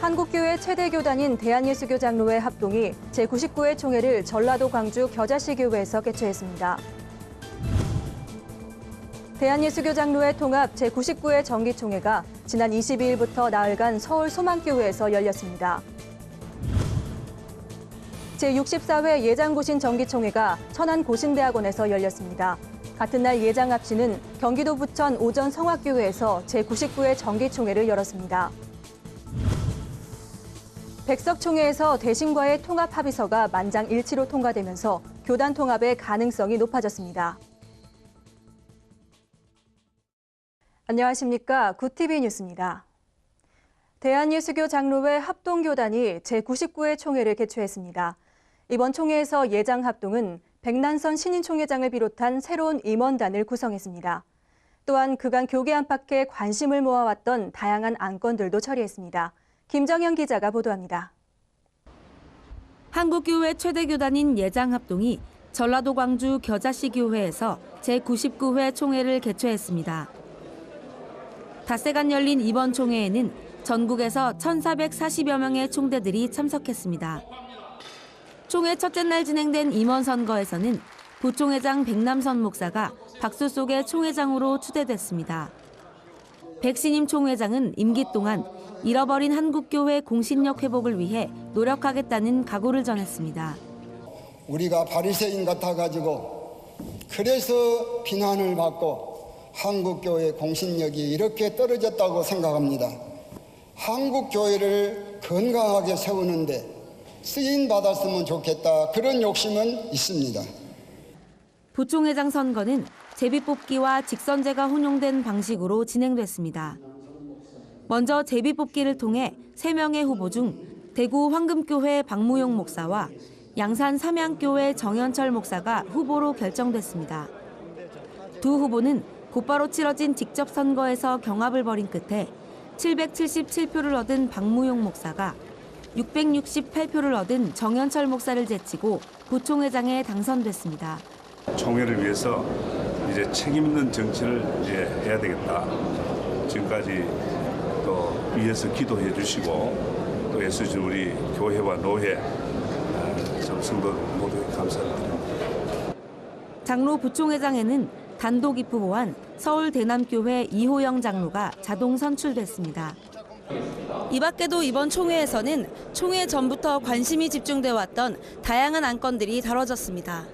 한국교회 최대 교단인 대한예수교 장로회 합동이 제99회 총회를 전라도 광주 겨자씨 교회에서 개최했습니다. 대한예수교 장로회 통합 제99회 정기총회가 지난 22일부터 나흘간 서울 소망교회에서 열렸습니다. 제64회 예장고신 정기총회가 천안고신대학원에서 열렸습니다. 같은 날 예장합시는 경기도 부천 오전 성악교회에서 제99회 정기총회를 열었습니다. 백석총회에서 대신과의 통합 합의서가 만장일치로 통과되면서 교단 통합의 가능성이 높아졌습니다. 안녕하십니까. 굿TV 뉴스입니다. 대한예수교 장로회 합동교단이 제99회 총회를 개최했습니다. 이번 총회에서 예장합동은 백난선 신인총회장을 비롯한 새로운 임원단을 구성했습니다. 또한 그간 교계 안팎에 관심을 모아왔던 다양한 안건들도 처리했습니다. 김정현 기자가 보도합니다. 한국교회 최대 교단인 예장합동이 전라도 광주 겨자씨 교회에서 제99회 총회를 개최했습니다. 닷새간 열린 이번 총회에는 전국에서 1,440여 명의 총대들이 참석했습니다. 총회 첫째 날 진행된 임원 선거에서는 부총회장 백남선 목사가 박수 속에 총회장으로 추대됐습니다. 백신임 총회장은 임기 동안 잃어버린 한국교회 공신력 회복을 위해 노력하겠다는 각오를 전했습니다. 우리가 바리새인 같아가지고 그래서 비난을 받고 한국교회 공신력이 이렇게 떨어졌다고 생각합니다. 한국교회를 건강하게 세우는데 쓰임받았으면 좋겠다, 그런 욕심은 있습니다. 부총회장 선거는 제비뽑기와 직선제가 혼용된 방식으로 진행됐습니다. 먼저 제비뽑기를 통해 3명의 후보 중 대구 황금교회 박무용 목사와 양산 삼양교회 정현철 목사가 후보로 결정됐습니다. 두 후보는 곧바로 치러진 직접 선거에서 경합을 벌인 끝에 777표를 얻은 박무용 목사가 668표를 얻은 정현철 목사를 제치고 부총회장에 당선됐습니다. 총회를 위해서 이제 책임 있는 정치를 이제 해야 되겠다. 지금까지 또 위에서 기도해 주시고 또 애쓰신 우리 교회와 노회, 성도 모두 감사드립니다. 장로 부총회장에는 단독 입후보한 서울 대남교회 이호영 장로가 자동 선출됐습니다. 이 밖에도 이번 총회에서는 총회 전부터 관심이 집중돼 왔던 다양한 안건들이 다뤄졌습니다.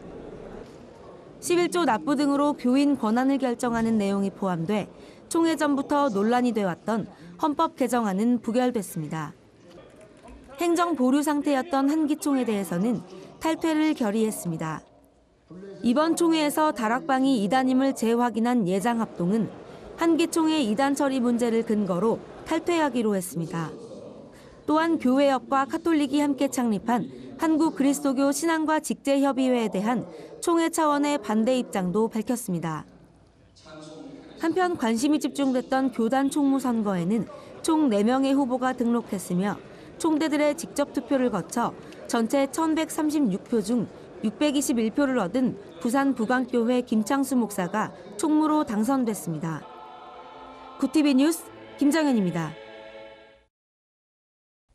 11조 납부 등으로 교인 권한을 결정하는 내용이 포함돼 총회 전부터 논란이 돼왔던 헌법 개정안은 부결됐습니다. 행정 보류 상태였던 한기총에 대해서는 탈퇴를 결의했습니다. 이번 총회에서 다락방이 이단임을 재확인한 예장합동은 한기총회 이단 처리 문제를 근거로 탈퇴하기로 했습니다. 또한 교회협과 카톨릭이 함께 창립한 한국 그리스도교 신앙과 직제협의회에 대한 총회 차원의 반대 입장도 밝혔습니다. 한편 관심이 집중됐던 교단 총무 선거에는 총 4명의 후보가 등록했으며 총대들의 직접 투표를 거쳐 전체 1,136표 중 621표를 얻은 부산 부강교회 김창수 목사가 총무로 당선됐습니다. 굿TV 뉴스 김정현입니다.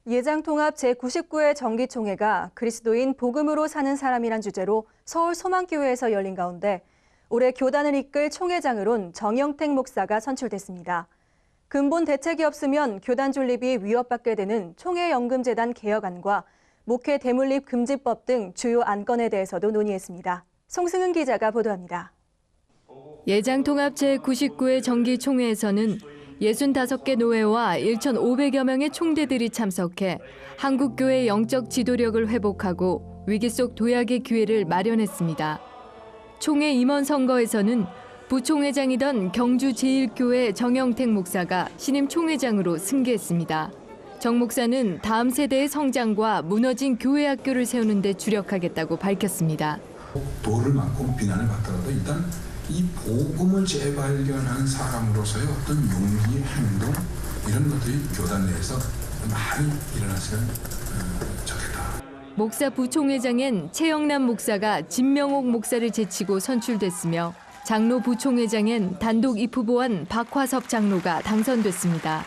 예장통합 제99회 정기총회가 그리스도인 복음으로 사는 사람이란 주제로 서울 소망교회에서 열린 가운데 올해 교단을 이끌 총회장으론 정영택 목사가 선출됐습니다. 근본 대책이 없으면 교단 존립이 위협받게 되는 총회연금재단 개혁안과 목회 대물립 금지법 등 주요 안건에 대해서도 논의했습니다. 송승은 기자가 보도합니다. 예장통합 제99회 정기총회에서는 65개 노회와 1,500여 명의 총대들이 참석해 한국교회 영적 지도력을 회복하고 위기 속 도약의 기회를 마련했습니다. 총회 임원 선거에서는 부총회장이던 경주 제1교회 정영택 목사가 신임 총회장으로 승계했습니다. 정 목사는 다음 세대의 성장과 무너진 교회 학교를 세우는 데 주력하겠다고 밝혔습니다. 돌을 맞고 비난을 받더라도 일단 이 복음을 재발견한 사람으로서의 어떤 용기, 행동 이런 것들이 교단 내에서 많이 일어났으면 좋겠다. 목사 부총회장엔 최영남 목사가 진명옥 목사를 제치고 선출됐으며 장로 부총회장엔 단독 입후보한 박화섭 장로가 당선됐습니다.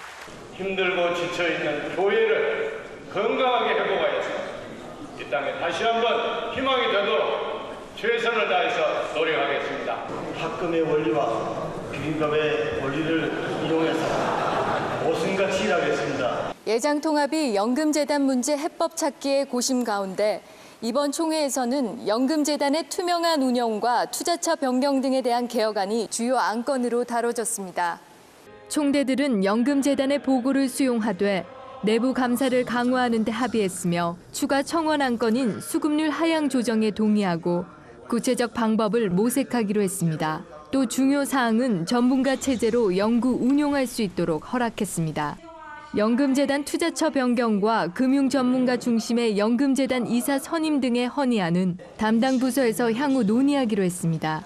힘들고 지쳐있는 교회를 건강하게 회복하여서 이 땅에 다시 한번 희망이 되도록 최선을 다해서 노력하겠습니다. 학금의 원리와 비빔밥의 원리를 이용해서 모순같이 일하겠습니다. 예장통합이 연금재단 문제 해법 찾기의 고심 가운데 이번 총회에서는 연금재단의 투명한 운영과 투자처 변경 등에 대한 개혁안이 주요 안건으로 다뤄졌습니다. 총대들은 연금재단의 보고를 수용하되 내부 감사를 강화하는 데 합의했으며 추가 청원 안건인 수급률 하향 조정에 동의하고 구체적 방법을 모색하기로 했습니다. 또 중요 사항은 전문가 체제로 연구 운용할 수 있도록 허락했습니다. 연금재단 투자처 변경과 금융 전문가 중심의 연금재단 이사 선임 등의 헌의안은 담당 부서에서 향후 논의하기로 했습니다.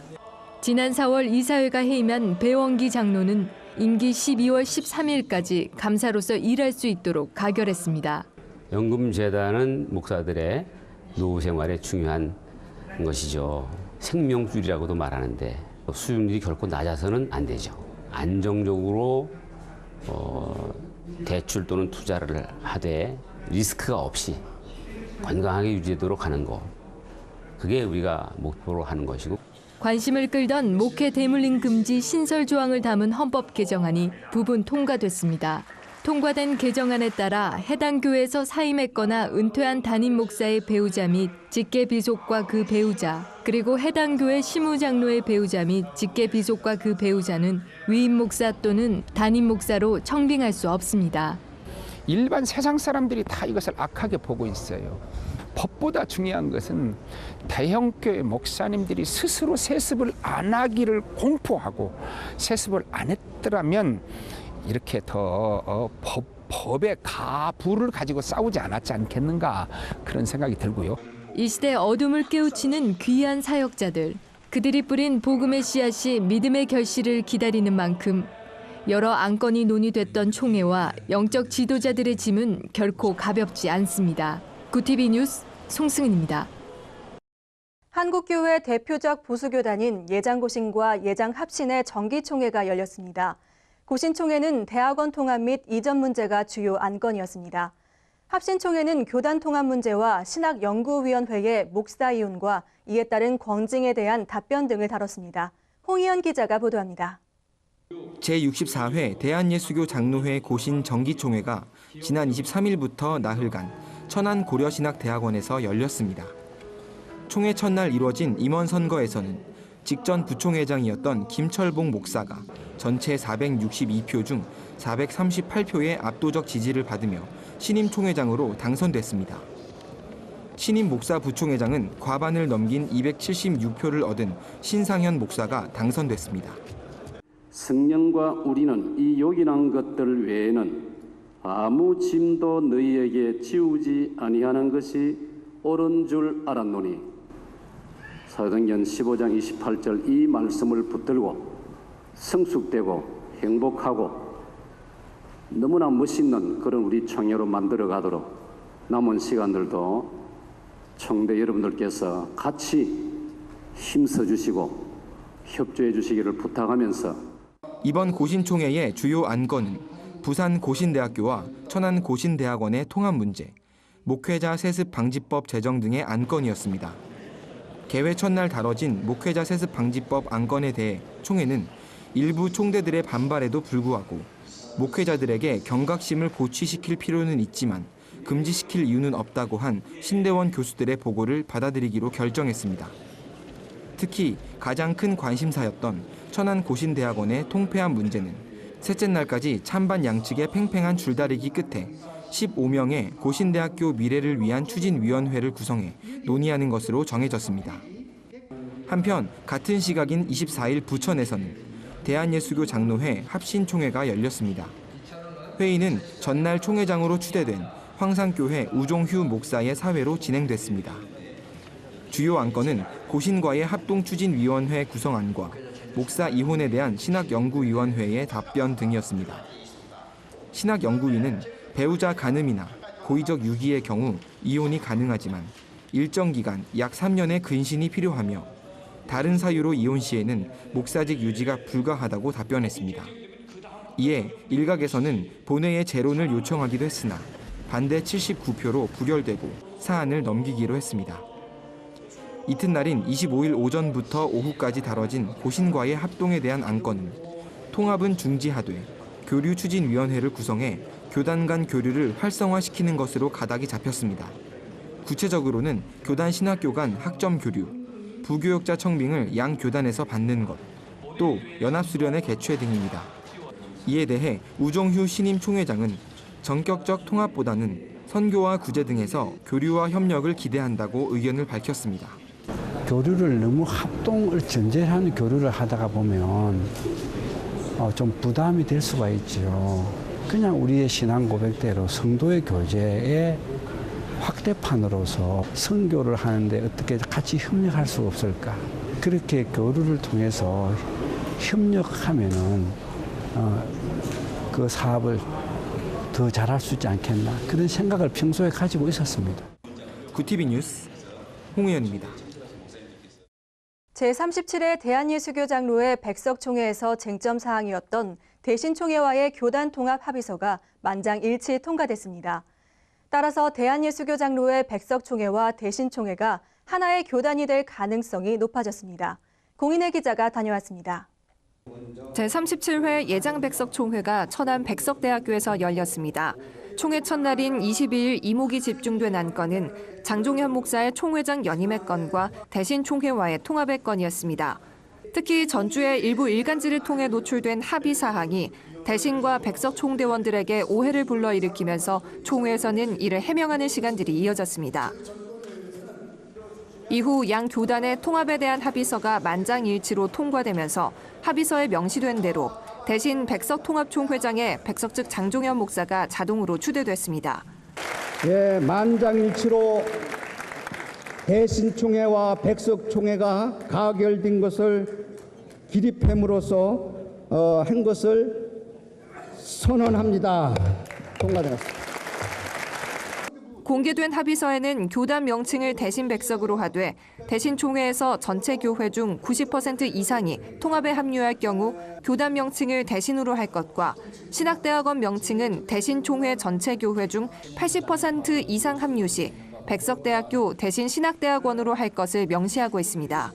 지난 4월 이사회가 해임한 배원기 장로는 임기 12월 13일까지 감사로서 일할 수 있도록 가결했습니다. 연금재단은 목사들의 노후 생활에 중요한 것이죠. 생명줄이라고도 말하는데 수익률이 결코 낮아서는 안 되죠. 안정적으로 대출 또는 투자를 하되 리스크가 없이 건강하게 유지되도록 하는 거. 그게 우리가 목표로 하는 것이고. 관심을 끌던 목회 대물림 금지 신설 조항을 담은 헌법 개정안이 부분 통과됐습니다. 통과된 개정안에 따라 해당 교회에서 사임했거나 은퇴한 담임 목사의 배우자 및 직계 비속과 그 배우자, 그리고 해당 교회 시무장로의 배우자 및 직계 비속과 그 배우자는 위임 목사 또는 담임 목사로 청빙할 수 없습니다. 일반 세상 사람들이 다 이것을 악하게 보고 있어요. 법보다 중요한 것은 대형교회 목사님들이 스스로 세습을 안 하기를 공포하고 세습을 안 했더라면 이렇게 더 법의 가부를 가지고 싸우지 않았지 않겠는가 그런 생각이 들고요. 이 시대 어둠을 깨우치는 귀한 사역자들. 그들이 뿌린 복음의 씨앗이 믿음의 결실을 기다리는 만큼 여러 안건이 논의됐던 총회와 영적 지도자들의 짐은 결코 가볍지 않습니다. 구티비 뉴스 송승은입니다. 한국교회 대표적 보수교단인 예장고신과 예장합신의 정기총회가 열렸습니다. 고신총회는 대학원 통합 및 이전 문제가 주요 안건이었습니다. 합신총회는 교단 통합 문제와 신학연구위원회의 목사 이혼과 이에 따른 권징에 대한 답변 등을 다뤘습니다. 홍희연 기자가 보도합니다. 제64회 대한예수교 장로회 고신 정기총회가 지난 23일부터 나흘간 천안 고려신학대학원에서 열렸습니다. 총회 첫날 이루어진 임원 선거에서는 직전 부총회장이었던 김철봉 목사가 전체 462표 중 438표의 압도적 지지를 받으며 신임 총회장으로 당선됐습니다. 신임 목사 부총회장은 과반을 넘긴 276표를 얻은 신상현 목사가 당선됐습니다. 성령과 우리는 이 요긴한 것들 외에는 아무 짐도 너희에게 지우지 아니하는 것이 옳은 줄 알았노니. 사도행전 15장 28절 이 말씀을 붙들고 성숙되고 행복하고 너무나 멋있는 그런 우리 청년으로 만들어 가도록 남은 시간들도 청대 여러분들께서 같이 힘써 주시고 협조해 주시기를 부탁하면서 이번 고신총회의 주요 안건은 부산 고신대학교와 천안 고신대학원의 통합 문제, 목회자 세습 방지법 제정 등의 안건이었습니다. 개회 첫날 다뤄진 목회자 세습 방지법 안건에 대해 총회는 일부 총대들의 반발에도 불구하고 목회자들에게 경각심을 고취시킬 필요는 있지만 금지시킬 이유는 없다고 한 신대원 교수들의 보고를 받아들이기로 결정했습니다. 특히 가장 큰 관심사였던 천안 고신대학원의 통폐합 문제는 셋째 날까지 찬반 양측의 팽팽한 줄다리기 끝에 15명의 고신대학교 미래를 위한 추진위원회를 구성해 논의하는 것으로 정해졌습니다. 한편 같은 시각인 24일 부천에서는 대한예수교 장로회 합신총회가 열렸습니다. 회의는 전날 총회장으로 추대된 황산교회 우종휴 목사의 사회로 진행됐습니다. 주요 안건은 고신과의 합동추진위원회 구성안과 목사 이혼에 대한 신학연구위원회의 답변 등이었습니다. 신학연구위는 배우자 간음이나 고의적 유기의 경우 이혼이 가능하지만 일정 기간 약 3년의 근신이 필요하며 다른 사유로 이혼 시에는 목사직 유지가 불가하다고 답변했습니다. 이에 일각에서는 본회의 재론을 요청하기도 했으나 반대 79표로 부결되고 사안을 넘기기로 했습니다. 이튿날인 25일 오전부터 오후까지 다뤄진 고신과의 합동에 대한 안건은 통합은 중지하되 교류추진위원회를 구성해 교단 간 교류를 활성화시키는 것으로 가닥이 잡혔습니다. 구체적으로는 교단 신학교 간 학점 교류, 부교역자 청빙을 양 교단에서 받는 것, 또 연합수련회 개최 등입니다. 이에 대해 우종휴 신임 총회장은 전격적 통합보다는 선교와 구제 등에서 교류와 협력을 기대한다고 의견을 밝혔습니다. 교류를 너무 합동을 전제하는 교류를 하다가 보면 좀 부담이 될 수가 있죠. 그냥 우리의 신앙 고백대로 성도의 교제의 확대판으로서 선교를 하는데 어떻게 같이 협력할 수 없을까? 그렇게 교류를 통해서 협력하면은 그 사업을 더 잘할 수 있지 않겠나 그런 생각을 평소에 가지고 있었습니다. 구티비 뉴스 홍우연입니다. 제37회 대한예수교 장로회 백석총회에서 쟁점 사항이었던 대신총회와의 교단 통합 합의서가 만장일치 통과됐습니다. 따라서 대한예수교 장로회 백석총회와 대신총회가 하나의 교단이 될 가능성이 높아졌습니다. 공인혜 기자가 다녀왔습니다. 제37회 예장백석총회가 천안 백석대학교에서 열렸습니다. 총회 첫날인 22일 이목이 집중된 안건은 장종현 목사의 총회장 연임의 건과 대신총회와의 통합의 건이었습니다. 특히 전주에 일부 일간지를 통해 노출된 합의 사항이 대신과 백석 총대원들에게 오해를 불러일으키면서 총회에서는 이를 해명하는 시간들이 이어졌습니다. 이후 양 교단의 통합에 대한 합의서가 만장일치로 통과되면서 합의서에 명시된 대로 대신 백석통합총회장에 백석 측 장종현 목사가 자동으로 추대됐습니다. 예, 만장일치로 대신총회와 백석총회가 가결된 것을 기립함으로써 한 것을 선언합니다. 통과되었습니다. 공개된 합의서에는 교단 명칭을 대신 백석으로 하되 대신 총회에서 전체 교회 중 90% 이상이 통합에 합류할 경우 교단 명칭을 대신으로 할 것과 신학대학원 명칭은 대신 총회 전체 교회 중 80% 이상 합류 시 백석대학교 대신 신학대학원으로 할 것을 명시하고 있습니다.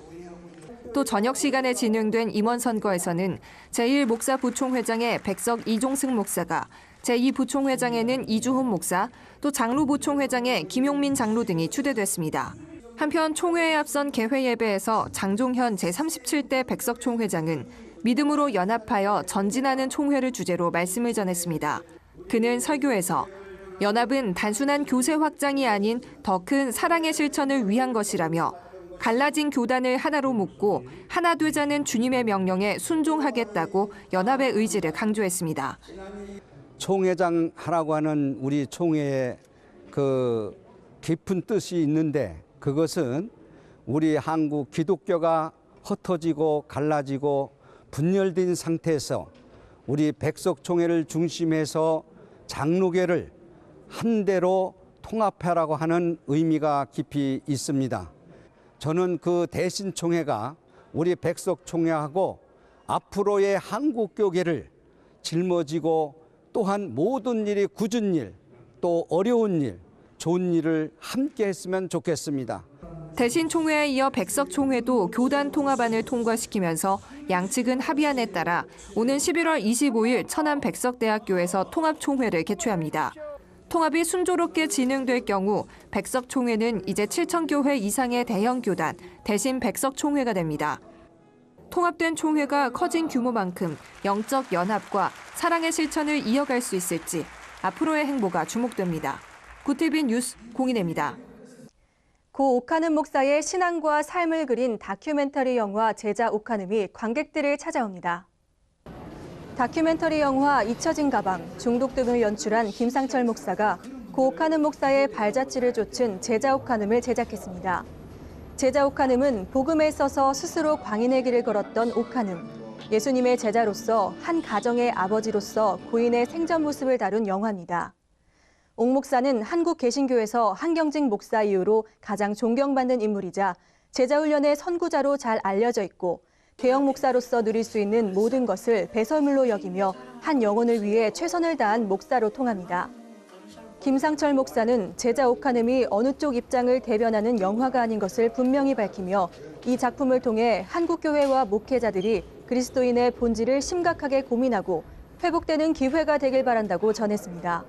또 저녁 시간에 진행된 임원 선거에서는 제1목사 부총회장의 백석 이종승 목사가 제2부총회장에는 이주훈 목사, 또 장로 부총회장에 김용민 장로 등이 추대됐습니다. 한편 총회에 앞선 개회 예배에서 장종현 제37대 백석총회장은 믿음으로 연합하여 전진하는 총회를 주제로 말씀을 전했습니다. 그는 설교에서 연합은 단순한 교세 확장이 아닌 더 큰 사랑의 실천을 위한 것이라며 갈라진 교단을 하나로 묶고 하나 되자는 주님의 명령에 순종하겠다고 연합의 의지를 강조했습니다. 총회장 하라고 하는 우리 총회의 그 깊은 뜻이 있는데 그것은 우리 한국 기독교가 흩어지고 갈라지고 분열된 상태에서 우리 백석총회를 중심해서 장로계를 한대로 통합하라고 하는 의미가 깊이 있습니다. 저는 그 대신총회가 우리 백석총회하고 앞으로의 한국교계를 짊어지고 또한 모든 일이 굳은 일, 또 어려운 일, 좋은 일을 함께 했으면 좋겠습니다. 대신 총회에 이어 백석총회도 교단 통합안을 통과시키면서 양측은 합의안에 따라 오는 11월 25일 천안 백석대학교에서 통합총회를 개최합니다. 통합이 순조롭게 진행될 경우 백석총회는 이제 7,000교회 이상의 대형 교단, 대신 백석총회가 됩니다. 통합된 총회가 커진 규모만큼 영적 연합과 사랑의 실천을 이어갈 수 있을지 앞으로의 행보가 주목됩니다. 구티비 뉴스 공인혜입니다. 고 오카눔 목사의 신앙과 삶을 그린 다큐멘터리 영화 제자 오카눔이 관객들을 찾아옵니다. 다큐멘터리 영화 잊혀진 가방, 중독 등을 연출한 김상철 목사가 고 오카눔 목사의 발자취를 쫓은 제자 오카눔을 제작했습니다. 제자 오카눔은 복음에 있어서 스스로 광인의 길을 걸었던 오카눔, 예수님의 제자로서 한 가정의 아버지로서 고인의 생전 모습을 다룬 영화입니다. 옥 목사는 한국 개신교에서 한경직 목사 이후로 가장 존경받는 인물이자 제자훈련의 선구자로 잘 알려져 있고 개혁 목사로서 누릴 수 있는 모든 것을 배설물로 여기며 한 영혼을 위해 최선을 다한 목사로 통합니다. 김상철 목사는 제자 오카넴이 어느 쪽 입장을 대변하는 영화가 아닌 것을 분명히 밝히며 이 작품을 통해 한국교회와 목회자들이 그리스도인의 본질을 심각하게 고민하고 회복되는 기회가 되길 바란다고 전했습니다.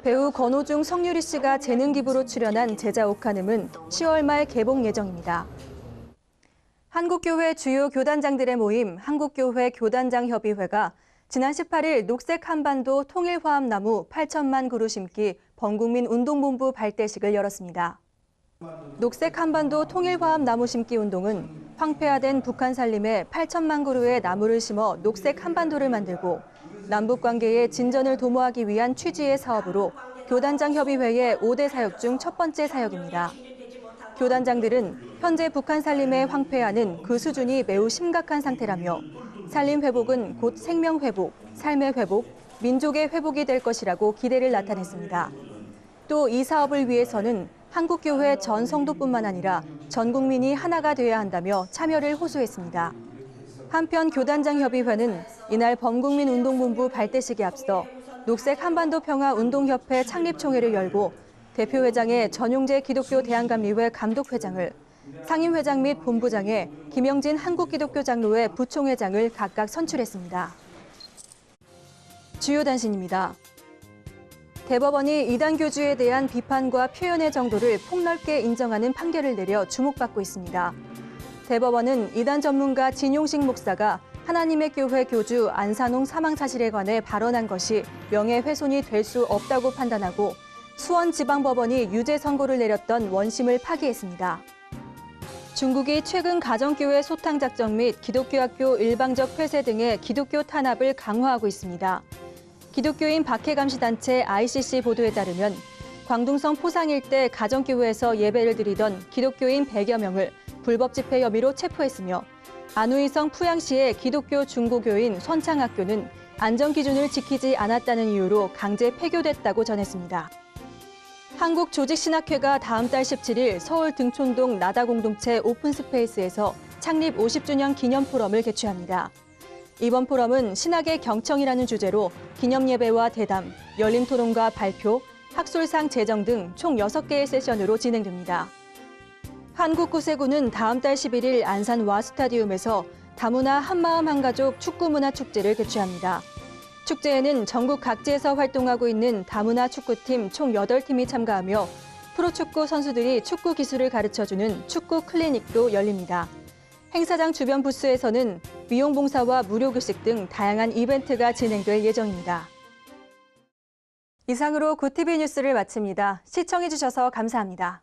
배우 권오중, 성유리 씨가 재능 기부로 출연한 제자 오카넴은 10월 말 개봉 예정입니다. 한국교회 주요 교단장들의 모임 한국교회 교단장협의회가 지난 18일 녹색 한반도 통일화합나무 8천만 그루 심기 범국민 운동본부 발대식을 열었습니다. 녹색 한반도 통일화합나무 심기 운동은 황폐화된 북한 산림에 8천만 그루의 나무를 심어 녹색 한반도를 만들고 남북 관계의 진전을 도모하기 위한 취지의 사업으로 교단장협의회의 5대 사역 중 첫 번째 사역입니다. 교단장들은 현재 북한 산림의 황폐화는 그 수준이 매우 심각한 상태라며 산림 회복은 곧 생명 회복, 삶의 회복, 민족의 회복이 될 것이라고 기대를 나타냈습니다. 또 이 사업을 위해서는 한국교회 전 성도뿐만 아니라 전 국민이 하나가 되어야 한다며 참여를 호소했습니다. 한편 교단장협의회는 이날 범국민 운동본부 발대식에 앞서 녹색 한반도 평화운동협회 창립총회를 열고 대표회장의 전용재 기독교 대한감리회 감독회장을, 상임회장 및 본부장에 김영진 한국기독교장로회 부총회장을 각각 선출했습니다. 주요 단신입니다. 대법원이 이단교주에 대한 비판과 표현의 정도를 폭넓게 인정하는 판결을 내려 주목받고 있습니다. 대법원은 이단 전문가 진용식 목사가 하나님의 교회 교주 안산홍 사망 사실에 관해 발언한 것이 명예훼손이 될 수 없다고 판단하고 수원지방법원이 유죄 선고를 내렸던 원심을 파기했습니다. 중국이 최근 가정교회 소탕 작전 및 기독교 학교 일방적 폐쇄 등의 기독교 탄압을 강화하고 있습니다. 기독교인 박해감시단체 ICC 보도에 따르면 광둥성 포상 일대 가정교회에서 예배를 드리던 기독교인 100여 명을 불법 집회 혐의로 체포했으며 안우이성 푸양시의 기독교 중고교인 선창학교는 안전기준을 지키지 않았다는 이유로 강제 폐교됐다고 전했습니다. 한국조직신학회가 다음 달 17일 서울 등촌동 나다공동체 오픈스페이스에서 창립 50주년 기념포럼을 개최합니다. 이번 포럼은 신학의 경청이라는 주제로 기념예배와 대담, 열린토론과 발표, 학술상 제정 등 총 6개의 세션으로 진행됩니다. 한국구세군은 다음 달 11일 안산 와스타디움에서 다문화 한마음 한가족 축구문화축제를 개최합니다. 축제에는 전국 각지에서 활동하고 있는 다문화 축구팀 총 8팀이 참가하며 프로축구 선수들이 축구 기술을 가르쳐주는 축구 클리닉도 열립니다. 행사장 주변 부스에서는 미용봉사와 무료교식 등 다양한 이벤트가 진행될 예정입니다. 이상으로 굿TV 뉴스를 마칩니다. 시청해주셔서 감사합니다.